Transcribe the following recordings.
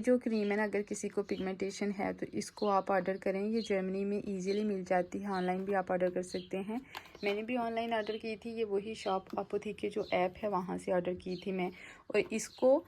जो क्रीम है ना, अगर किसी को पिगमेंटेशन है तो इसको आप ऑर्डर करें। ये जर्मनी में इजीली मिल जाती है, ऑनलाइन भी आप ऑर्डर कर सकते हैं। मैंने भी ऑनलाइन ऑर्डर की थी, ये वही शॉप अपोथिक जो ऐप है वहाँ से ऑर्डर की थी मैं। और इसको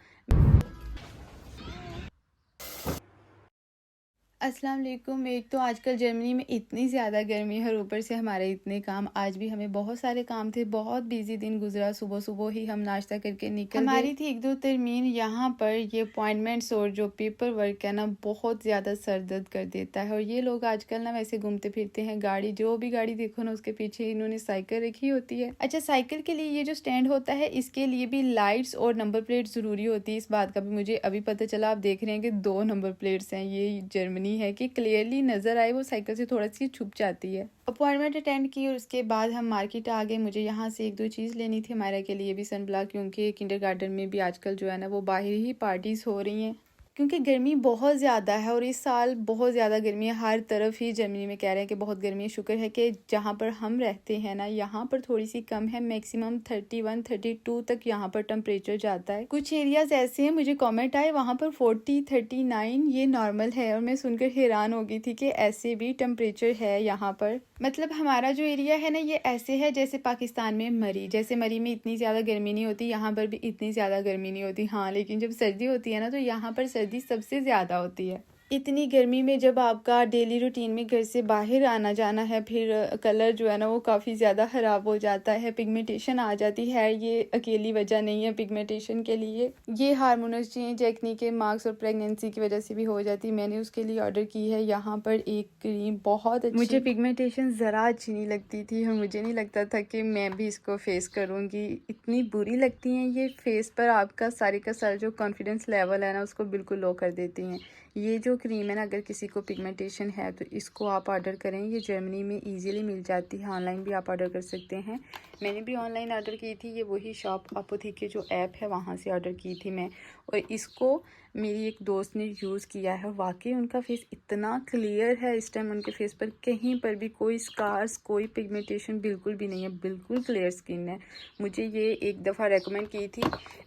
अस्सलाम वालेकुम। एक तो आजकल जर्मनी में इतनी ज़्यादा गर्मी है और ऊपर से हमारे इतने काम। आज भी हमें बहुत सारे काम थे, बहुत बिजी दिन गुजरा। सुबह सुबह ही हम नाश्ता करके निकल हमारी थी एक दो तरमीन। यहाँ पर ये अपॉइंटमेंट्स और जो पेपर वर्क है ना, बहुत ज़्यादा सर दर्द कर देता है। और ये लोग आजकल ना वैसे घूमते फिरते हैं, गाड़ी जो भी गाड़ी देखो ना उसके पीछे इन्होंने साइकिल रखी होती है। अच्छा, साइकिल के लिए ये जो स्टैंड होता है इसके लिए भी लाइट्स और नंबर प्लेट ज़रूरी होती है। इस बात का भी मुझे अभी पता चला। आप देख रहे हैं कि 2 नंबर प्लेट्स हैं। ये जर्मनी है कि क्लियरली नजर आए, वो साइकिल से थोड़ा सी छुप जाती है। अपॉइंटमेंट अटेंड की और उसके बाद हम मार्केट आ गए। मुझे यहाँ से एक दो चीज़ लेनी थी हमारे के लिए भी सनब्लॉक, क्योंकि किंडरगार्टन में भी आजकल जो है ना वो बाहर ही पार्टीज हो रही हैं, क्योंकि गर्मी बहुत ज़्यादा है। और इस साल बहुत ज़्यादा गर्मी है, हर तरफ ही जर्मनी में कह रहे हैं कि बहुत गर्मी है। शुक्र है कि जहाँ पर हम रहते हैं ना यहाँ पर थोड़ी सी कम है, मैक्सिमम 31 32 तक यहाँ पर टेम्परेचर जाता है। कुछ एरियाज ऐसे हैं, मुझे कमेंट आए वहाँ पर 40 39 ये नॉर्मल है। और मैं सुनकर हैरान हो गई थी कि ऐसे भी टेम्परेचर है यहाँ पर। मतलब हमारा जो एरिया है ना ये ऐसे है जैसे पाकिस्तान में मरी, जैसे मरी में इतनी ज़्यादा गर्मी नहीं होती, यहाँ पर भी इतनी ज़्यादा गर्मी नहीं होती। हाँ, लेकिन जब सर्दी होती है ना तो यहाँ पर सर्दी सबसे ज़्यादा होती है। इतनी गर्मी में जब आपका डेली रूटीन में घर से बाहर आना जाना है, फिर कलर जो है ना वो काफ़ी ज़्यादा ख़राब हो जाता है, पिगमेंटेशन आ जाती है। ये अकेली वजह नहीं है पिगमेंटेशन के लिए, ये हार्मोनल चेंज, एक्ने के मार्क्स और प्रेगनेंसी की वजह से भी हो जाती है। मैंने उसके लिए ऑर्डर की है यहाँ पर एक क्रीम, बहुत अच्छी। मुझे पिगमेंटेशन ज़रा अच्छी नहीं लगती थी और मुझे नहीं लगता था कि मैं भी इसको फेस करूँगी। इतनी बुरी लगती हैं ये, फेस पर आपका सारे का सारा जो कॉन्फिडेंस लेवल है ना उसको बिल्कुल लो कर देती हैं। ये जो क्रीम है ना, अगर किसी को पिगमेंटेशन है तो इसको आप ऑर्डर करें। ये जर्मनी में इजीली मिल जाती है, ऑनलाइन भी आप ऑर्डर कर सकते हैं। मैंने भी ऑनलाइन ऑर्डर की थी, ये वही शॉप अपोथिक जो ऐप है वहाँ से ऑर्डर की थी मैं। और इसको मेरी एक दोस्त ने यूज़ किया है, वाकई उनका फेस इतना क्लियर है इस टाइम। उनके फेस पर कहीं पर भी कोई स्कार्स, कोई पिगमेंटेशन बिल्कुल भी नहीं है, बिल्कुल क्लियर स्किन है। मुझे ये एक दफ़ा रेकमेंड की थी,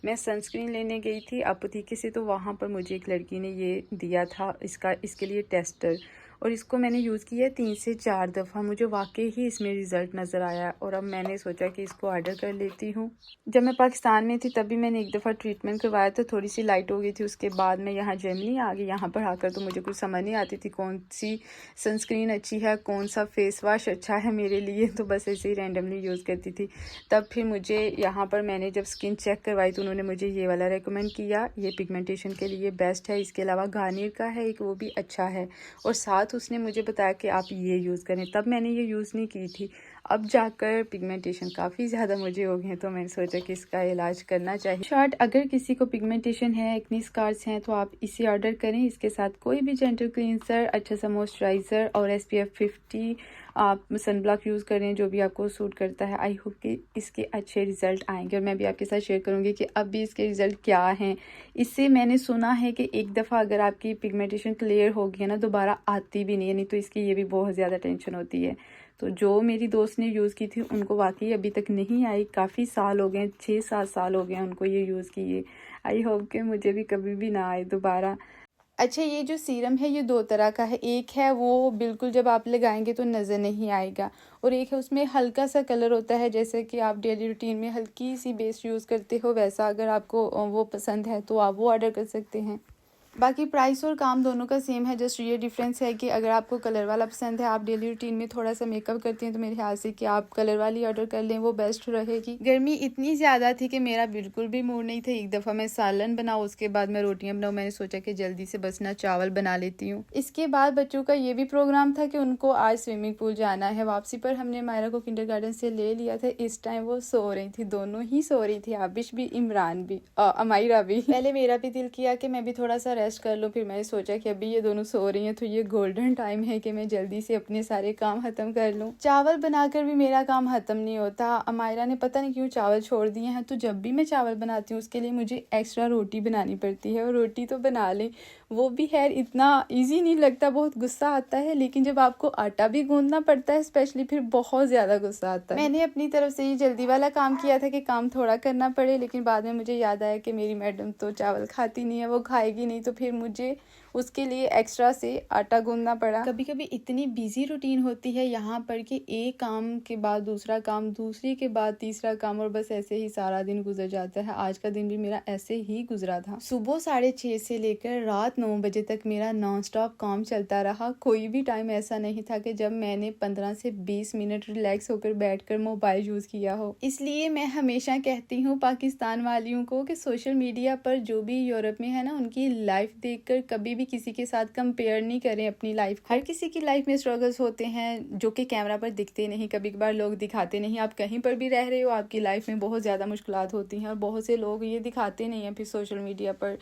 मैं सनस्क्रीन लेने गई थी अपोथिक से, तो वहाँ पर मुझे एक लड़की ने ये दिया था इसके लिए टेस्टर। और इसको मैंने यूज़ किया 3 से 4 दफ़ा, मुझे वाकई ही इसमें रिज़ल्ट नज़र आया। और अब मैंने सोचा कि इसको ऑर्डर कर लेती हूँ। जब मैं पाकिस्तान में थी तब भी मैंने एक दफ़ा ट्रीटमेंट करवाया तो थोड़ी सी लाइट हो गई थी। उसके बाद मैं यहाँ जर्मनी आ गई। यहाँ पर आकर तो मुझे कुछ समझ नहीं आती थी कौन सी सनस्क्रीन अच्छी है, कौन सा फेस वाश अच्छा है मेरे लिए, तो बस ऐसे ही रैंडमली यूज़ करती थी। तब फिर मुझे यहाँ पर मैंने जब स्किन चेक करवाई तो उन्होंने मुझे ये वाला रेकमेंड किया, ये पिगमेंटेशन के लिए बेस्ट है। इसके अलावा गार्नियर का है एक, वो भी अच्छा है। और साथ उसने मुझे बताया कि आप ये यूज़ करें, तब मैंने ये यूज़ नहीं की थी। अब जाकर पिगमेंटेशन काफ़ी ज़्यादा मुझे हो गए हैं, तो मैंने सोचा कि इसका इलाज करना चाहिए। शॉर्ट, अगर किसी को पिगमेंटेशन है, एक्ने स्कार्स हैं, तो आप इसे ऑर्डर करें। इसके साथ कोई भी जेंटल क्लींसर, अच्छा सा मॉइस्चराइज़र और SPF 50 आप सनब्लॉक यूज़ करें, जो भी आपको सूट करता है। आई होप कि इसके अच्छे रिज़ल्ट आएंगे और मैं भी आपके साथ शेयर करूंगी कि अब भी इसके रिज़ल्ट क्या हैं। इससे मैंने सुना है कि एक दफ़ा अगर आपकी पिगमेंटेशन क्लियर हो गई है ना, दोबारा आती भी नहीं है, नहीं तो इसकी ये भी बहुत ज़्यादा टेंशन होती है। तो जो मेरी दोस्त ने यूज़ की थी उनको वाकई अभी तक नहीं आई, काफ़ी साल हो गए, 6-7 साल हो गए उनको ये यूज़ किए। आई होप कि मुझे भी कभी भी ना आए दोबारा। अच्छा, ये जो सीरम है ये 2 तरह का है। एक है वो बिल्कुल जब आप लगाएंगे तो नज़र नहीं आएगा, और एक है उसमें हल्का सा कलर होता है, जैसे कि आप डेली रूटीन में हल्की सी बेस यूज़ करते हो वैसा। अगर आपको वो पसंद है तो आप वो ऑर्डर कर सकते हैं। बाकी प्राइस और काम दोनों का सेम है, जस्ट ये डिफरेंस है कि अगर आपको कलर वाला पसंद है, आप डेली रूटीन में थोड़ा सा मेकअप करती हैं, तो मेरे ख्याल से कि आप कलर वाली ऑर्डर कर लें, वो बेस्ट रहेगी। गर्मी इतनी ज़्यादा थी कि मेरा बिल्कुल भी मूड नहीं था। एक दफ़ा मैं सालन बनाऊँ, उसके बाद मैं रोटियाँ बनाऊँ। मैंने सोचा कि जल्दी से बस ना चावल बना लेती हूँ। इसके बाद बच्चों का ये भी प्रोग्राम था कि उनको आज स्विमिंग पूल जाना है। वापसी पर हमने मायरा को किंडरगार्टन से ले लिया था। इस टाइम वो सो रही थी, दोनों ही सो रही थी, आबिश भी, इमरान भी, अमायरा भी। पहले मेरा भी दिल किया कि मैं भी थोड़ा सा रेस्ट कर लूँ, फिर मैंने सोचा कि अभी ये दोनों सो रही हैं तो ये गोल्डन टाइम है कि मैं जल्दी से अपने सारे काम खत्म कर लूँ। चावल बनाकर भी मेरा काम खत्म नहीं होता। अमायरा ने पता नहीं क्यों चावल छोड़ दिए हैं, तो जब भी मैं चावल बनाती हूँ उसके लिए मुझे एक्स्ट्रा रोटी बनानी पड़ती है। और रोटी तो बना लें, वो भी खैर इतना ईजी नहीं लगता, बहुत गुस्सा आता है, लेकिन जब आपको आटा भी गूंदना पड़ता है स्पेशली, फिर बहुत ज़्यादा गुस्सा आता है। मैंने अपनी तरफ से ये जल्दी वाला काम किया था कि काम थोड़ा करना पड़े, लेकिन बाद में मुझे याद आया कि मेरी मैडम तो चावल खाती नहीं है, वो खाएगी नहीं, तो फिर मुझे उसके लिए एक्स्ट्रा से आटा गूंदना पड़ा। कभी कभी इतनी बिजी रूटीन होती है यहाँ पर कि एक काम के बाद दूसरा काम, दूसरी के बाद तीसरा काम, और बस ऐसे ही सारा दिन गुजर जाता है। आज का दिन भी मेरा ऐसे ही गुजरा था। सुबह 6:30 से लेकर रात 9 बजे तक मेरा नॉन स्टॉप काम चलता रहा। कोई भी टाइम ऐसा नहीं था कि जब मैंने 15 से 20 मिनट रिलैक्स होकर बैठकर मोबाइल यूज किया हो। इसलिए मैं हमेशा कहती हूँ पाकिस्तान वालियों को कि सोशल मीडिया पर जो भी यूरोप में है ना, उनकी लाइफ देखकर कभी भी किसी के साथ कंपेयर नहीं करें अपनी लाइफ। हर किसी की लाइफ में स्ट्रगल्स होते हैं जो कि कैमरा पर दिखते नहीं, कभी कभार लोग दिखाते नहीं। आप कहीं पर भी रह रहे हो, आपकी लाइफ में बहुत ज़्यादा मुश्किलात होती हैं और बहुत से लोग ये दिखाते नहीं हैं फिर सोशल मीडिया पर।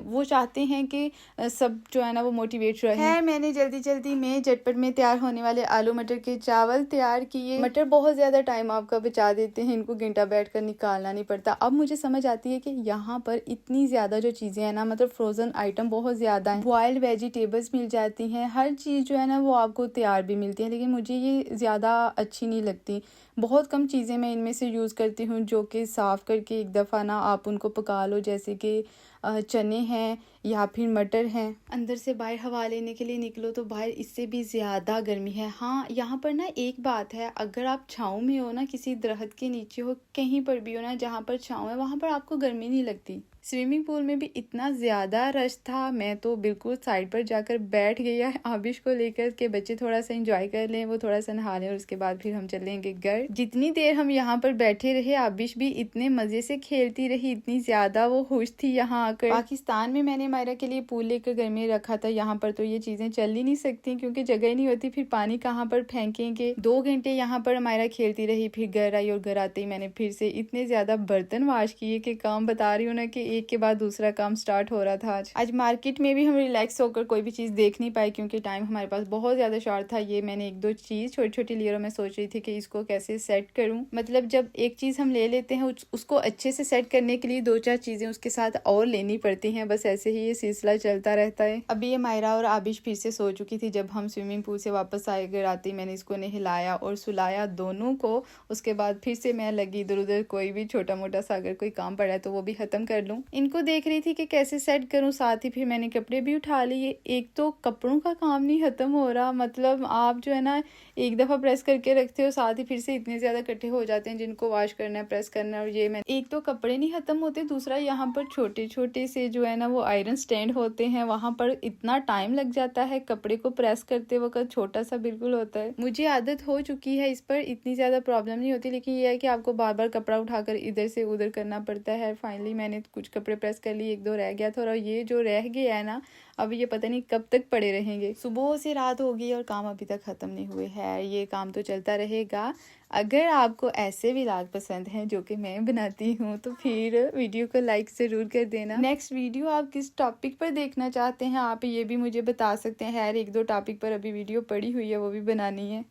वो चाहते हैं कि सब जो है ना वो मोटिवेट रहे। है मैंने जल्दी में झटपट में तैयार होने वाले आलू मटर के चावल तैयार किए। मटर बहुत ज़्यादा टाइम आपका बचा देते हैं, इनको घंटा बैठ कर निकालना नहीं पड़ता। अब मुझे समझ आती है कि यहाँ पर इतनी ज़्यादा जो चीज़ें हैं ना, मतलब फ्रोज़न आइटम बहुत ज़्यादा हैं, बॉइल्ड वेजिटेबल्स मिल जाती हैं, हर चीज़ जो है ना वो आपको तैयार भी मिलती है। लेकिन मुझे ये ज़्यादा अच्छी नहीं लगती। बहुत कम चीज़ें मैं इनमें से यूज़ करती हूँ जो कि साफ़ करके एक दफ़ा ना आप उनको पका लो, जैसे कि चने हैं या फिर मटर हैं। अंदर से बाहर हवा लेने के लिए निकलो तो बाहर इससे भी ज़्यादा गर्मी है। हाँ, यहाँ पर ना एक बात है, अगर आप छाँव में हो ना, किसी दरख्त के नीचे हो, कहीं पर भी हो ना जहाँ पर छाँव है, वहाँ पर आपको गर्मी नहीं लगती। स्विमिंग पूल में भी इतना ज़्यादा रश था, मैं तो बिल्कुल साइड पर जाकर बैठ गया आबिश को लेकर के बच्चे थोड़ा सा एंजॉय कर लें, वो थोड़ा सा नहा लें और उसके बाद फिर हम चलेंगे घर। जितनी देर हम यहाँ पर बैठे रहे, आबिश भी इतने मज़े से खेलती रही, इतनी ज़्यादा वो खुश थी यहाँ आकर। पाकिस्तान में मैंने मायरा के लिए पूल लेकर घर में रखा था, यहाँ पर तो ये चीज़ें चल ही नहीं सकती क्योंकि जगह ही नहीं होती, फिर पानी कहाँ पर फेंकेंगे। 2 घंटे यहाँ पर मायरा खेलती रही, फिर घर आई और घर आते ही मैंने फिर से इतने ज़्यादा बर्तन वाश किए कि काम बता रही हूँ ना कि एक के बाद दूसरा काम स्टार्ट हो रहा था। आज मार्केट में भी हम रिलैक्स होकर कोई भी चीज़ देख नहीं पाए क्योंकि टाइम हमारे पास बहुत ज़्यादा शॉर्ट था। ये मैंने 1-2 चीज़ छोटी ली और मैं सोच रही थी कि इसको कैसे सेट करूँ। मतलब जब एक चीज़ हम ले लेते हैं उसको अच्छे से सेट करने के लिए 2-4 चीज़ें उसके साथ और लेनी पड़ती हैं। बस ऐसे ही ये सिलसिला चलता रहता है। अभी ये मायरा और आबिश फिर से सो चुकी थी। जब हम स्विमिंग पूल से वापस आए घर आते मैंने इसको नहलाया और सुलाया दोनों को। उसके बाद फिर से मैं लगी इधर उधर, कोई भी छोटा मोटा सा अगर कोई काम पड़ा है तो वो भी खत्म कर लूँ। इनको देख रही थी कि कैसे सेट करूं, साथ ही फिर मैंने कपड़े भी उठा लिए। एक तो कपड़ों का काम नहीं खत्म हो रहा, मतलब आप जो है ना एक दफ़ा प्रेस करके रखते हो, साथ ही फिर से इतने ज़्यादा इकट्ठे हो जाते हैं जिनको वॉश करना है, प्रेस करना है। और ये मैं एक तो कपड़े नहीं खत्म होते, दूसरा यहाँ पर छोटे छोटे से जो है ना वो आयरन स्टैंड होते हैं, वहाँ पर इतना टाइम लग जाता है कपड़े को प्रेस करते वक्त, छोटा सा बिल्कुल होता है। मुझे आदत हो चुकी है इस पर, इतनी ज़्यादा प्रॉब्लम नहीं होती, लेकिन ये है कि आपको बार बार कपड़ा उठाकर इधर से उधर करना पड़ता है। फाइनली मैंने कुछ कपड़े प्रेस कर लिए, 1-2 रह गया था और ये जो रह गया है ना अब ये पता नहीं कब तक पड़े रहेंगे। सुबह से रात हो गई और काम अभी तक खत्म नहीं हुए हैं, ये काम तो चलता रहेगा। अगर आपको ऐसे व्लॉग पसंद हैं जो कि मैं बनाती हूँ तो फिर वीडियो को लाइक ज़रूर कर देना। नेक्स्ट वीडियो आप किस टॉपिक पर देखना चाहते हैं आप ये भी मुझे बता सकते हैं। 1-2 टॉपिक पर अभी वीडियो पड़ी हुई है, वो भी बनानी है।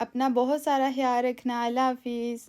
अपना बहुत सारा ख्याल रखना। अल्लाह हाफिज़।